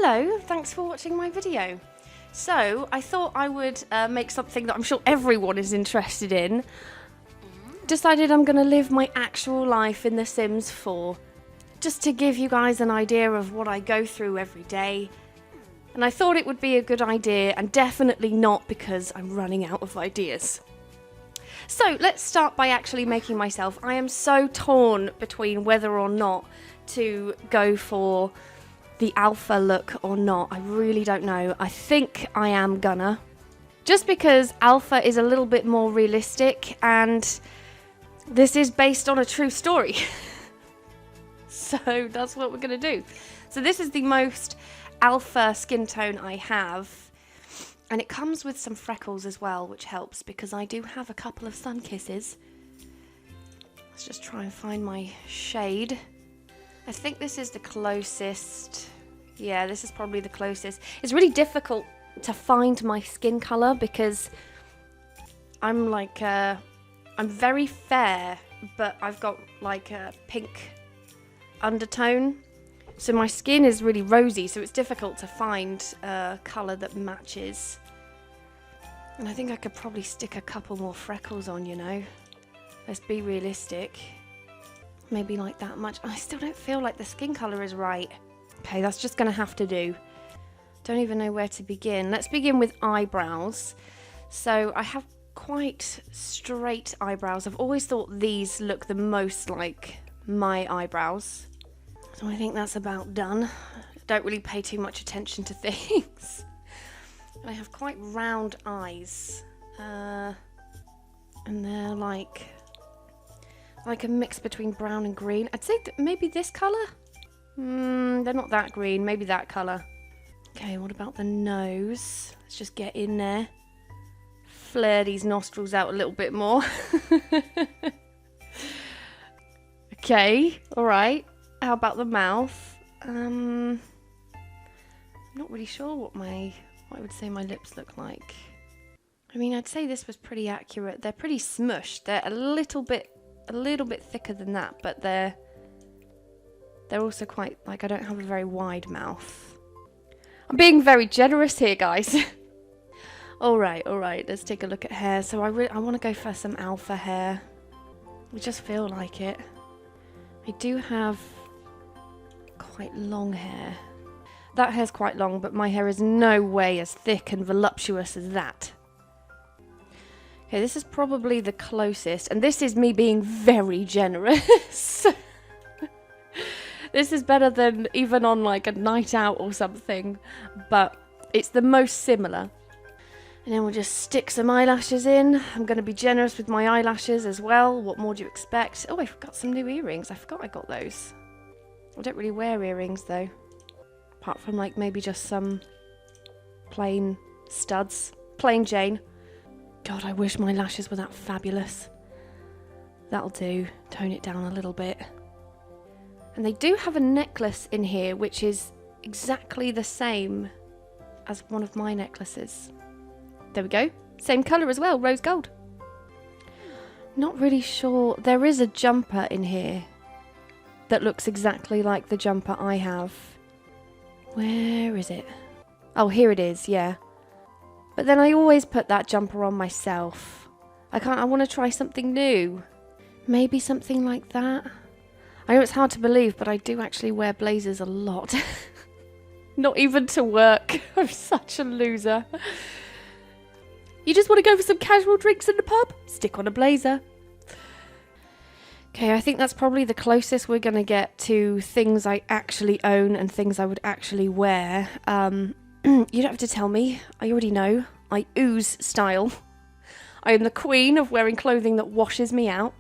Hello, thanks for watching my video. So, I thought I would make something that I'm sure everyone is interested in. Decided I'm going to live my actual life in The Sims 4. Just to give you guys an idea of what I go through every day. And I thought it would be a good idea, and definitely not because I'm running out of ideas. So, let's start by actually making myself. I am so torn between whether or not to go for the alpha look or not. I really don't know. I think I am gonna. Just because alpha is a little bit more realistic and this is based on a true story. So that's what we're gonna do. So this is the most alpha skin tone I have. And it comes with some freckles as well, which helps because I do have a couple of sun kisses. Let's just try and find my shade. I think this is the closest. Yeah, this is probably the closest. It's really difficult to find my skin colour because I'm like, I'm very fair, but I've got like a pink undertone. So my skin is really rosy, so it's difficult to find a colour that matches. And I think I could probably stick a couple more freckles on, you know. Let's be realistic. Maybe like that much. I still don't feel like the skin colour is right. Okay, that's just going to have to do. Don't even know where to begin. Let's begin with eyebrows. So I have quite straight eyebrows. I've always thought these look the most like my eyebrows. So I think that's about done. Don't really pay too much attention to things. I have quite round eyes. And they're like a mix between brown and green. I'd say maybe this colour? They're not that green, maybe that colour. Okay, what about the nose? Let's just get in there. Flare these nostrils out a little bit more. Okay, alright. How about the mouth? I'm not really sure what I would say my lips look like. I mean, I'd say this was pretty accurate. They're pretty smushed. They're a little bit thicker than that, but they're also quite, like, I don't have a very wide mouth. I'm being very generous here, guys. Alright, let's take a look at hair. So I want to go for some alpha hair. I just feel like it. I do have quite long hair. That hair's quite long, but my hair is no way as thick and voluptuous as that. Okay, this is probably the closest, and this is me being very generous. This is better than even on like a night out or something, but it's the most similar. And then we'll just stick some eyelashes in. I'm going to be generous with my eyelashes as well. What more do you expect? Oh, I've got some new earrings. I forgot I got those. I don't really wear earrings though, apart from like maybe just some plain studs. Plain Jane. God, I wish my lashes were that fabulous. That'll do. Tone it down a little bit. And they do have a necklace in here, which is exactly the same as one of my necklaces. There we go. Same colour as well, rose gold. Not really sure. There is a jumper in here that looks exactly like the jumper I have. Where is it? Oh, here it is, yeah. But then I always put that jumper on myself. I want to try something new. Maybe something like that. I know it's hard to believe, but I do actually wear blazers a lot. Not even to work. I'm such a loser. You just want to go for some casual drinks in the pub? Stick on a blazer. Okay, I think that's probably the closest we're going to get to things I actually own and things I would actually wear. You don't have to tell me. I already know. I ooze style. I am the queen of wearing clothing that washes me out.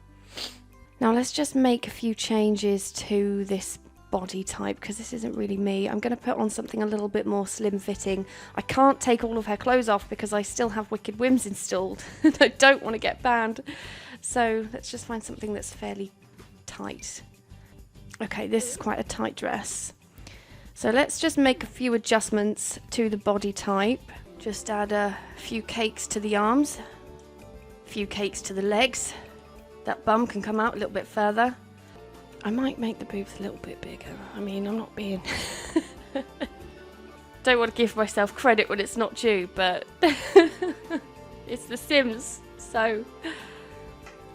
Now let's just make a few changes to this body type because this isn't really me. I'm going to put on something a little bit more slim fitting. I can't take all of her clothes off because I still have Wicked Whims installed. I don't want to get banned. So let's just find something that's fairly tight. Okay, this is quite a tight dress. So let's just make a few adjustments to the body type. Just add a few cakes to the arms, a few cakes to the legs. That bum can come out a little bit further. I might make the boobs a little bit bigger. I mean, I'm not being Don't want to give myself credit when it's not due, but it's The Sims, so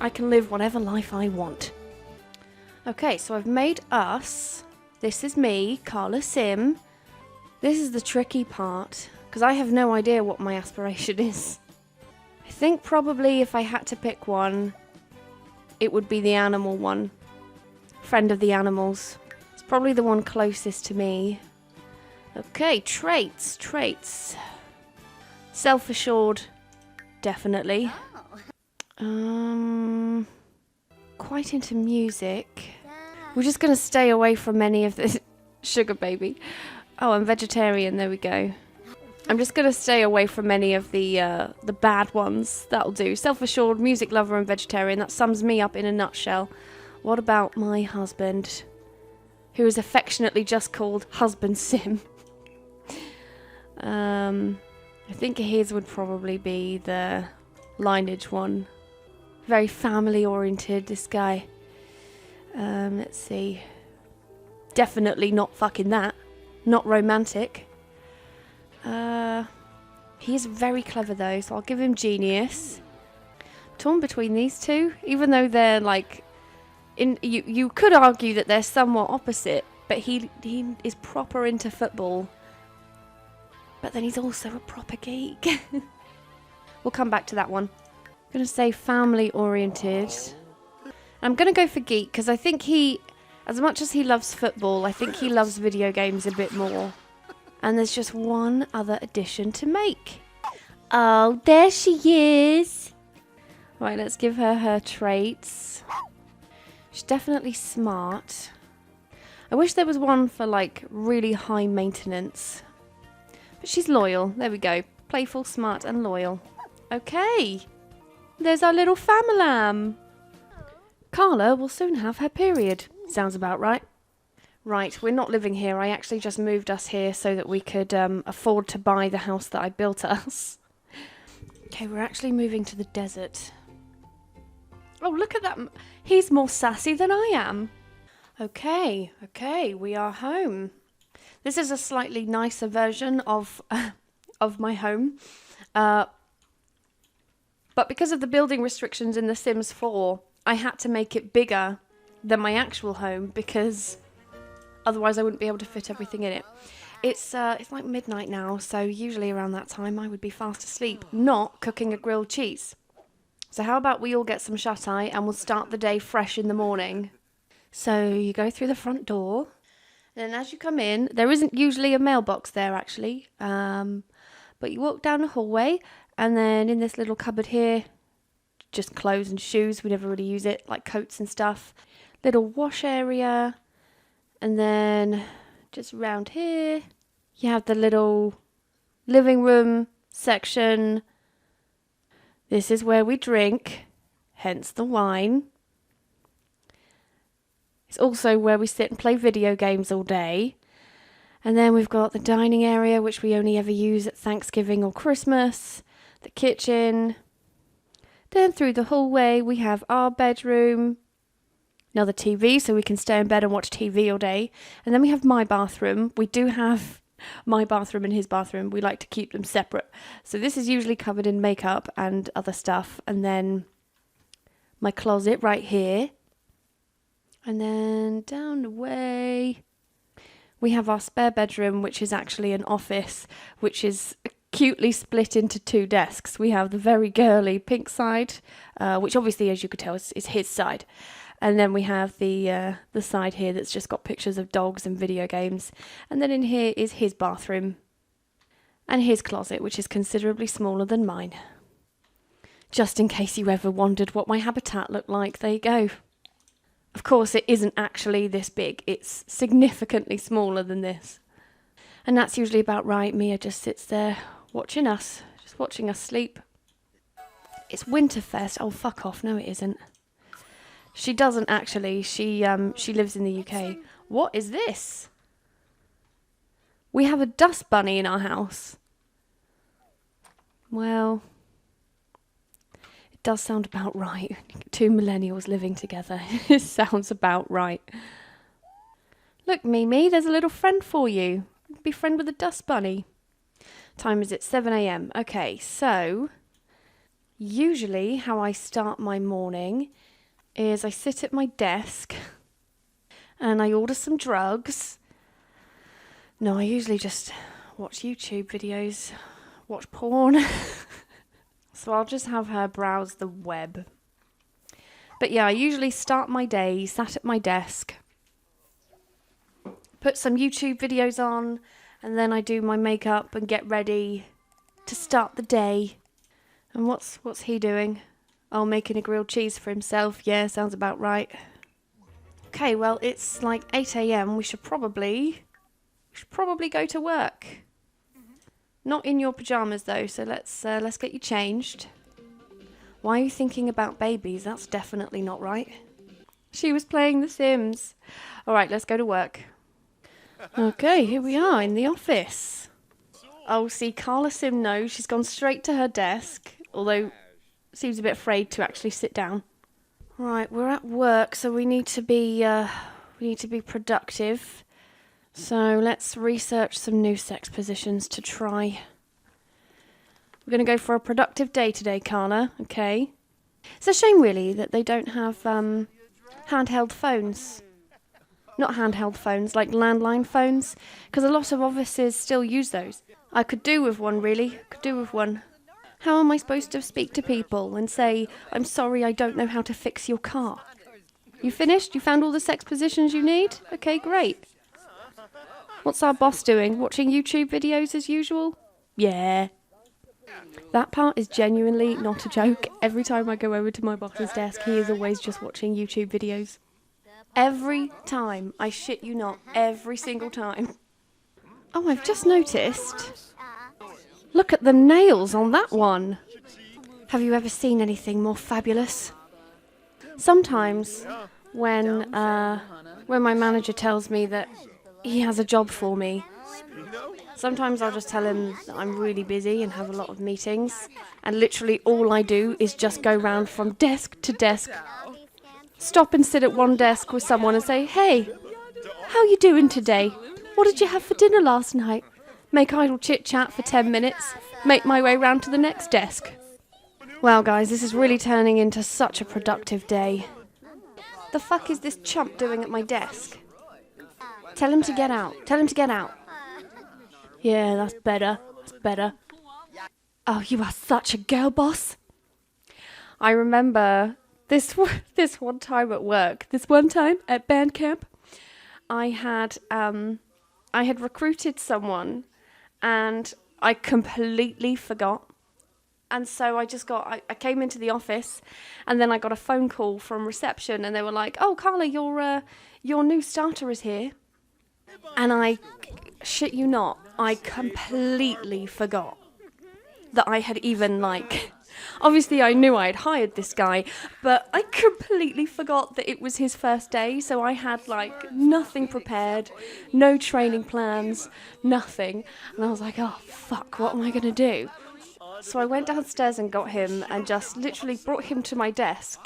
I can live whatever life I want. Okay, so I've made us. This is me, Carla Sim. This is the tricky part, because I have no idea what my aspiration is. I think probably if I had to pick one, it would be the animal one. Friend of the animals. It's probably the one closest to me. Okay, traits. Self-assured, definitely. Quite into music. We're just going to stay away from any of this. Sugar baby. Oh, I'm vegetarian, there we go. I'm just going to stay away from any of the bad ones. That'll do. Self-assured, music lover and vegetarian. That sums me up in a nutshell. What about my husband? Who is affectionately just called Husband Sim. I think his would probably be the lineage one. Very family oriented, this guy. Let's see. Definitely not fucking that. Not romantic. He is very clever though, so I'll give him genius. Torn between these two, even though they're like, you could argue that they're somewhat opposite, but he is proper into football. But then he's also a proper geek. We'll come back to that one. I'm going to say family oriented. I'm going to go for geek because I think as much as he loves football, I think he loves video games a bit more. And there's just one other addition to make. Oh, there she is. Right, let's give her her traits. She's definitely smart. I wish there was one for like really high maintenance. But she's loyal. There we go. Playful, smart and loyal. Okay. There's our little famalam. Carla will soon have her period. Sounds about right. Right, we're not living here. I actually just moved us here so that we could afford to buy the house that I built us. Okay, we're actually moving to the desert. Oh, look at that. He's more sassy than I am. Okay, we are home. This is a slightly nicer version of my home. But because of the building restrictions in The Sims 4, I had to make it bigger than my actual home because otherwise I wouldn't be able to fit everything in it. It's like midnight now, so usually around that time I would be fast asleep, not cooking a grilled cheese. So how about we all get some shut-eye and we'll start the day fresh in the morning. So you go through the front door, and then as you come in, there isn't usually a mailbox there actually, but you walk down a hallway, and then in this little cupboard here, just clothes and shoes, we never really use it, like coats and stuff. Little wash area, and then just round here, you have the little living room section. This is where we drink, hence the wine. It's also where we sit and play video games all day. And then we've got the dining area, which we only ever use at Thanksgiving or Christmas. The kitchen. Then through the hallway, we have our bedroom. Another TV, so we can stay in bed and watch TV all day. And then we have my bathroom. We do have my bathroom and his bathroom. We like to keep them separate. So this is usually covered in makeup and other stuff. And then my closet right here. And then down the way, we have our spare bedroom, which is actually an office, which is cutely split into two desks. We have the very girly pink side, which obviously, as you could tell, is his side. And then we have the side here that's just got pictures of dogs and video games. And then in here is his bathroom and his closet, which is considerably smaller than mine. Just in case you ever wondered what my habitat looked like, there you go. Of course, it isn't actually this big. It's significantly smaller than this. And that's usually about right. Mia just sits there watching us, just watching us sleep. It's Winterfest. Oh, fuck off. No, it isn't. She doesn't actually. She lives in the UK. What is this? We have a dust bunny in our house. Well, it does sound about right. Two millennials living together. It sounds about right. Look, Mimi, there's a little friend for you. be friend with a dust bunny. Time is it? 7 a.m. Okay, so usually how I start my morning is I sit at my desk and I order some drugs. No, I usually just watch YouTube videos, watch porn. So I'll just have her browse the web. But yeah, I usually start my day sat at my desk, put some YouTube videos on, and then I do my makeup and get ready to start the day. And what's he doing? Oh, making a grilled cheese for himself. Yeah, sounds about right. Okay, well, it's like 8 a.m. We should probably go to work. Not in your pajamas though, so let's get you changed. Why are you thinking about babies? That's definitely not right. She was playing The Sims. All right, let's go to work. Okay, here we are in the office. Oh, see, Carla Sim knows. She's gone straight to her desk, although seems a bit afraid to actually sit down. Right, we're at work, so we need to be productive. So let's research some new sex positions to try. We're going to go for a productive day today, Carla. Okay. It's a shame, really, that they don't have handheld phones. Not handheld phones, like landline phones, because a lot of offices still use those. I could do with one, really. Could do with one. How am I supposed to speak to people and say, I'm sorry, I don't know how to fix your car? You finished? You found all the sex positions you need? Okay, great. What's our boss doing? Watching YouTube videos as usual? Yeah. That part is genuinely not a joke. Every time I go over to my boss's desk, he is always just watching YouTube videos. Every time. I shit you not. Every single time. Oh, I've just noticed. Look at the nails on that one. Have you ever seen anything more fabulous? Sometimes when my manager tells me that he has a job for me, sometimes I'll just tell him that I'm really busy and have a lot of meetings, and literally all I do is just go round from desk to desk, stop and sit at one desk with someone and say, hey, how you doing today? What did you have for dinner last night? Make idle chit-chat for 10 minutes, make my way round to the next desk. Well, guys, this is really turning into such a productive day. The fuck is this chump doing at my desk? Tell him to get out. Tell him to get out. Yeah, that's better. That's better. Oh, you are such a girl boss. I remember this one time at work. This one time at band camp, I had recruited someone and I completely forgot. And so I came into the office and then I got a phone call from reception and they were like, oh, Carla, your new starter is here. And I shit you not, I completely forgot that I had even obviously I knew I had hired this guy, but I completely forgot that it was his first day. So I had nothing prepared, no training plans, nothing. And I was like, oh fuck, what am I going to do? So I went downstairs and got him and just literally brought him to my desk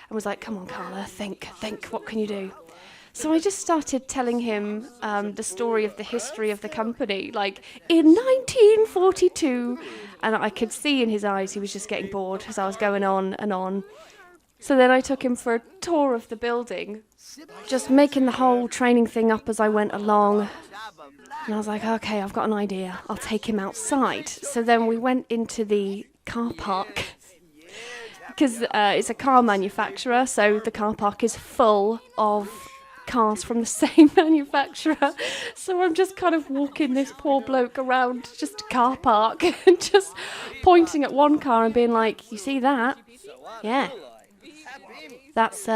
and was like, come on, Carla, think, what can you do? So I just started telling him the story of the history of the company, in 1942, and I could see in his eyes he was just getting bored as I was going on and on. So then I took him for a tour of the building, just making the whole training thing up as I went along. And I was like, okay, I've got an idea. I'll take him outside. So then we went into the car park, because it's a car manufacturer, so the car park is full of cars from the same manufacturer. So I'm just kind of walking this poor bloke around just a car park and just pointing at one car and being like, you see that? Yeah. That's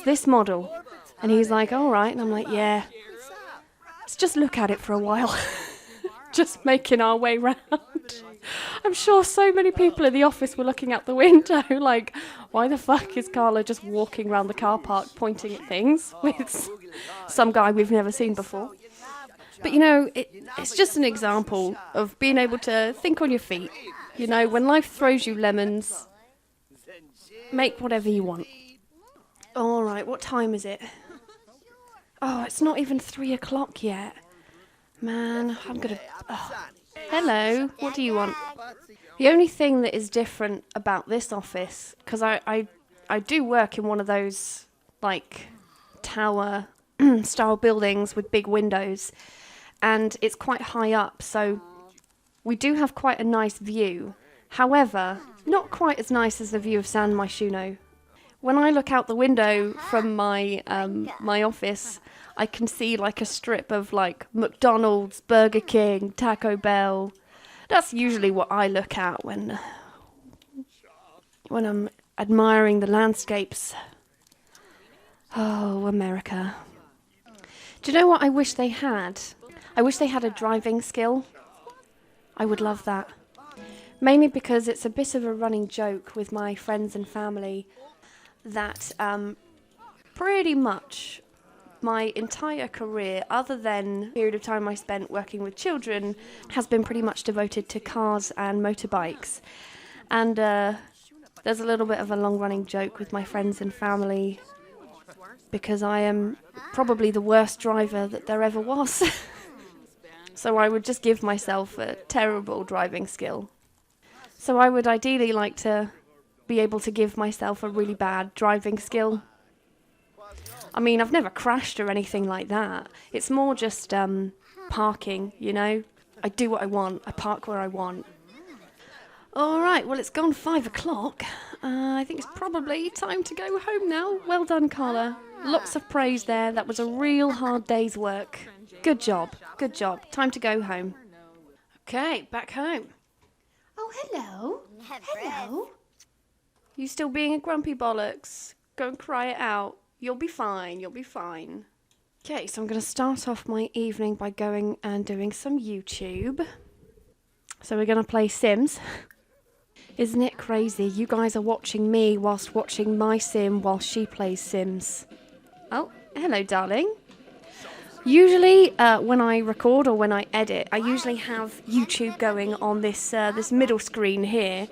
this model. And he's like, all right. And I'm like, yeah. Let's just look at it for a while. Just making our way round. I'm sure so many people in the office were looking out the window like, why the fuck is Carla just walking around the car park pointing at things with some guy we've never seen before? But it's just an example of being able to think on your feet. When life throws you lemons, make whatever you want. All right, what time is it? Oh, it's not even 3 o'clock yet. Man, I'm gonna... Oh. Hello, what do you want? The only thing that is different about this office, because I do work in one of those, like, tower style buildings with big windows, and it's quite high up, so we do have quite a nice view. However, not quite as nice as the view of San Myshuno. When I look out the window from my my office, I can see like a strip of like McDonald's, Burger King, Taco Bell. That's usually what I look at when I'm admiring the landscapes. Oh, America. Do you know what I wish they had? I wish they had a driving skill. I would love that. Mainly because it's a bit of a running joke with my friends and family that pretty much my entire career, other than the period of time I spent working with children, has been pretty much devoted to cars and motorbikes. And there's a little bit of a long-running joke with my friends and family because I am probably the worst driver that there ever was. So I would just give myself a terrible driving skill. So I would ideally like to be able to give myself a really bad driving skill. I mean, I've never crashed or anything like that. It's more just parking, you know? I do what I want. I park where I want. All right, well, it's gone 5 o'clock. I think it's probably time to go home now. Well done, Carla. Lots of praise there. That was a real hard day's work. Good job. Good job. Time to go home. Okay, back home. Oh, hello. Hello. You still being a grumpy bollocks? Go and cry it out. You'll be fine. You'll be fine. Okay, so I'm going to start off my evening by going and doing some YouTube. So we're going to play Sims. Isn't it crazy? You guys are watching me whilst watching my sim while she plays Sims. Oh, hello, darling. Usually, when I record or when I edit, I usually have YouTube going on this this middle screen here.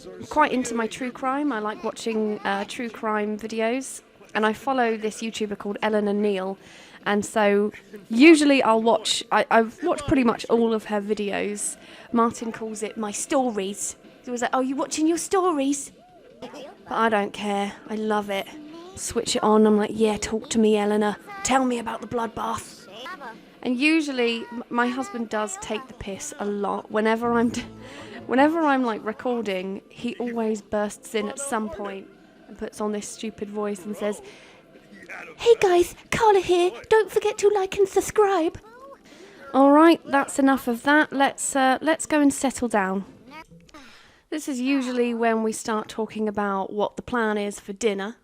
I'm quite into my true crime. I like watching true crime videos, and I follow this YouTuber called Ellen and Neil. And so, usually I'll watch. I've watched pretty much all of her videos. Martin calls it my stories. He was like, "Oh, you watching your stories?" But I don't care. I love it. Switch it on. I'm like, "Yeah, talk to me, Eleanor. Tell me about the bloodbath." And usually, my husband does take the piss a lot. Whenever I'm like recording, he always bursts in at some point and puts on this stupid voice and says, "Hey guys, Carla here. Don't forget to like and subscribe." All right, that's enough of that. Let's go and settle down. This is usually when we start talking about what the plan is for dinner.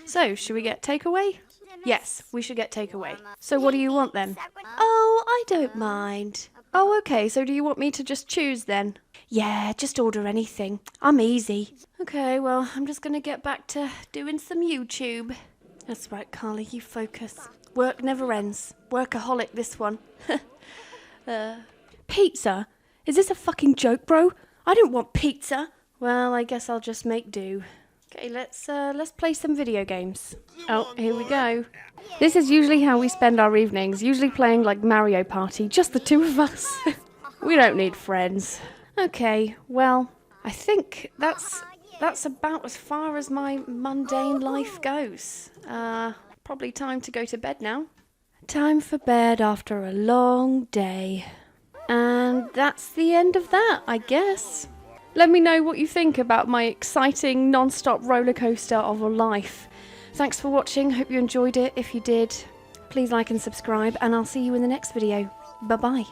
So, should we get takeaway? Yes, we should get takeaway. So what do you want then? Oh, I don't mind. Oh, okay, so do you want me to just choose then? Yeah, just order anything. I'm easy. Okay, well, I'm just going to get back to doing some YouTube. That's right, Carla, you focus. Work never ends. Workaholic, this one. Pizza? Is this a fucking joke, bro? I don't want pizza. Well, I guess I'll just make do. Okay, let's play some video games. Oh, here we go. This is usually how we spend our evenings, usually playing like Mario Party, just the two of us. We don't need friends. Okay, well, I think that's about as far as my mundane life goes. Probably time to go to bed now. Time for bed after a long day. And that's the end of that, I guess. Let me know what you think about my exciting non-stop roller coaster of a life. Thanks for watching. Hope you enjoyed it. If you did, please like and subscribe, and I'll see you in the next video. Bye-bye.